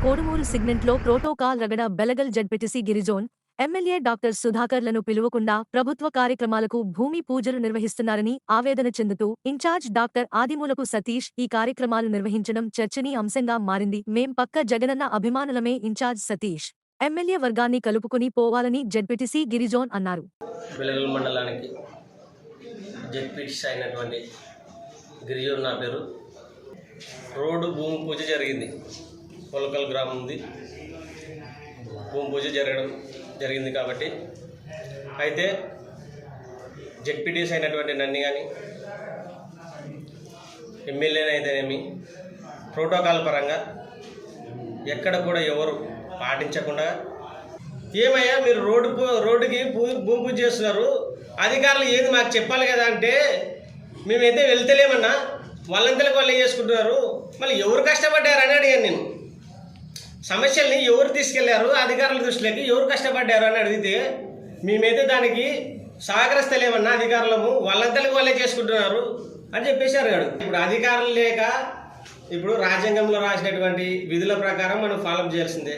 కోడుమూరు సిగ్నెంట్లో ప్రోటోకాల్ రగడ బెలగల్ జడ్పీటీసీ గిరిజోన్ ఎమ్మెల్యే డాక్టర్ సుధాకర్లను పిలువకుండా ప్రభుత్వ కార్యక్రమాలకు భూమి పూజలు నిర్వహిస్తున్నారని ఆవేదన చెందుతూ ఇన్ఛార్జ్ డాక్టర్ ఆదిమూలపు సతీష్ ఈ కార్యక్రమాలు నిర్వహించడం చర్చనీయాంశంగా మారింది. మేం పక్క జగనన్న అభిమానులమే. ఇన్ఛార్జ్ సతీష్ ఎమ్మెల్యే వర్గాన్ని కలుపుకుని పోవాలని జడ్పీటీసీ గిరిజోన్ అన్నారు. బెలగల్ మండలానికి జడ్పీటీసీ అయినటువంటి గిరిజోన్ నా పేరు. రోడ్డు భూమి పూజ జరిగింది. పొలకల్ గ్రామం ఉంది. భూమి పూజ జరిగింది కాబట్టి అయితే జడ్పీటీసీ అయినటువంటి నన్ను కానీ ఎమ్మెల్యేనైతేనేమి ప్రోటోకాల్ పరంగా ఎక్కడ కూడా ఎవరు పాటించకుండా ఏమయ్యా మీరు రోడ్డుకి భూమి పూజ చేస్తున్నారు, అధికారులు ఏది మాకు చెప్పాలి కదా అంటే మేమైతే వెళ్తలేమన్నా, వాళ్ళంతలకు వాళ్ళే చేసుకుంటున్నారు, మళ్ళీ ఎవరు కష్టపడ్డారు అని అడిగాను నేను. సమస్యల్ని ఎవరు తీసుకెళ్లారు అధికారుల దృష్టిలోకి, ఎవరు కష్టపడ్డారు అని అడిగితే మేమైతే దానికి సహకరిస్తలేమన్నా, అధికారులము వాళ్ళంతలకు వాళ్ళే చేసుకుంటున్నారు అని చెప్పేశారు. ఇప్పుడు అధికారులు లేక ఇప్పుడు రాజ్యాంగంలో రాసినటువంటి విధుల ప్రకారం మనం ఫాలో చేయాల్సిందే.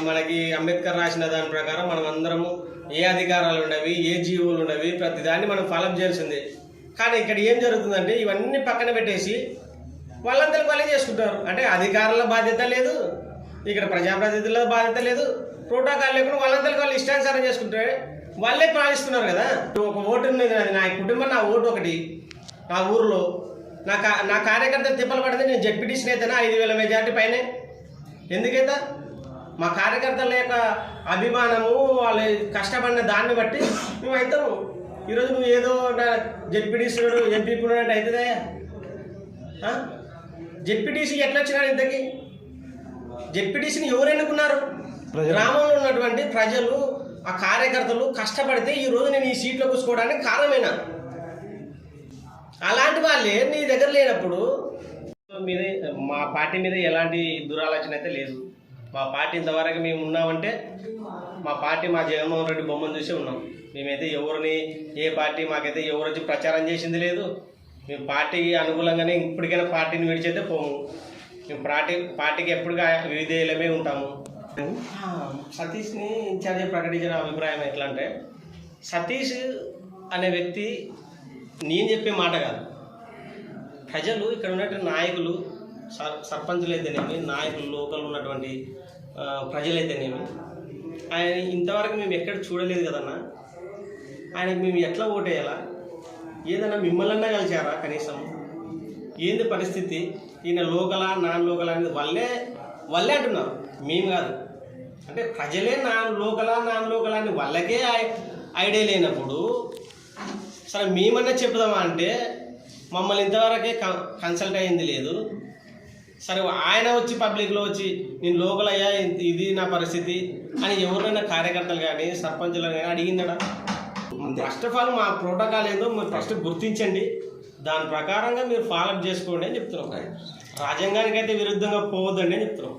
మనకి అంబేద్కర్ రాసిన దాని ప్రకారం మనం అందరము ఏ అధికారాలు ఉండవి, ఏ జీవోలు ఉండవి, ప్రతిదాన్ని మనం ఫాలో చేయాల్సిందే. కానీ ఇక్కడ ఏం జరుగుతుందంటే ఇవన్నీ పక్కన పెట్టేసి వాళ్ళందరికీ వాళ్ళే చేసుకుంటారు. అంటే అధికారుల బాధ్యత లేదు, ఇక్కడ ప్రజాప్రతినిధుల బాధ్యత లేదు, ప్రోటోకాల్ లేకుండా వాళ్ళందరికీ వాళ్ళు ఇష్టానుసారం చేసుకుంటే వాళ్ళే పాలిస్తున్నారు కదా. ఒక ఓటు ఉన్నది, అది నా కుటుంబం, నా ఓటు ఒకటి, నా ఊరిలో నా కార్యకర్త తిప్పలు పడితే నేను జడ్పీటీసీని అయితేనా 5,000 మెజార్టీ పైనే. ఎందుకైతే మా కార్యకర్తల యొక్క అభిమానము, వాళ్ళు కష్టపడిన దాన్ని బట్టి మేము అవుతాము. ఈరోజు నువ్వు ఏదో జడ్పీటీసీ ఎంపీ అంటే అవుతుందా? జడ్పీటీసీ ఎట్లా వచ్చినాడు ఇంతకీ? జడ్పీటీసీని ఎవరు ఎన్నుకున్నారు? గ్రామంలో ఉన్నటువంటి ప్రజలు, ఆ కార్యకర్తలు కష్టపడితే ఈరోజు నేను ఈ సీట్లో కూర్చోవడానికి కారణమైన. అలాంటి వాళ్ళే నీ దగ్గర లేనప్పుడు మీదే మా పార్టీ మీద ఎలాంటి దురాలోచన అయితే లేదు. మా పార్టీ ఇంతవరకు మేము ఉన్నామంటే మా పార్టీ మా జగన్మోహన్ రెడ్డి బొమ్మను చూసి ఉన్నాం. మేమైతే ఎవరిని ఏ పార్టీ మాకైతే ఎవరు వచ్చి ప్రచారం చేసింది లేదు. మేము పార్టీకి అనుకూలంగానే ఇప్పటికైనా పార్టీని విడిచైతే పోము. మేము పార్టీకి ఎప్పటికీ విధేయులమే ఉంటాము. సతీష్ని ఇన్ఛార్జి ప్రకటించిన అభిప్రాయం ఎట్లా అంటే, సతీష్ అనే వ్యక్తి నేను చెప్పే మాట కాదు, ప్రజలు ఇక్కడ ఉన్నటువంటి నాయకులు, సర్పంచులు అయితేనేమి, నాయకులు, లోకల్ ఉన్నటువంటి ప్రజలైతేనేమి, ఆయన ఇంతవరకు మేము ఎక్కడ చూడలేదు కదన్నా. ఆయనకు మేము ఎట్లా ఓటేయాలా? ఏదన్నా మిమ్మల్ని కలిసారా కనీసం? ఏంది పరిస్థితి? ఈయన లోకలా నాన్ లోకల్ అనేది వాళ్ళే అంటున్నారు, మేము కాదు. అంటే ప్రజలే నాన్ లోకల్ అని వాళ్ళకే ఐడియా లేనప్పుడు సరే మేమన్నా చెప్దామా అంటే మమ్మల్ని ఇంతవరకే కన్సల్ట్ అయ్యింది లేదు. సరే ఆయన వచ్చి పబ్లిక్లో వచ్చి నేను లోకల్ అయ్యా, ఇది నా పరిస్థితి అని ఎవరైనా కార్యకర్తలు కానీ సర్పంచులు కానీ అడిగిందడా? ఫస్ట్ ఆఫ్ ఆల్ మా ప్రోటోకాల్ ఏందో మీరు ఫస్ట్ గుర్తించండి, దాని ప్రకారంగా మీరు ఫాలోఅప్ చేసుకోండి అని చెప్తున్నాం. రాజ్యాంగానికి అయితే విరుద్ధంగా పోవద్దండి అని చెప్తున్నాం.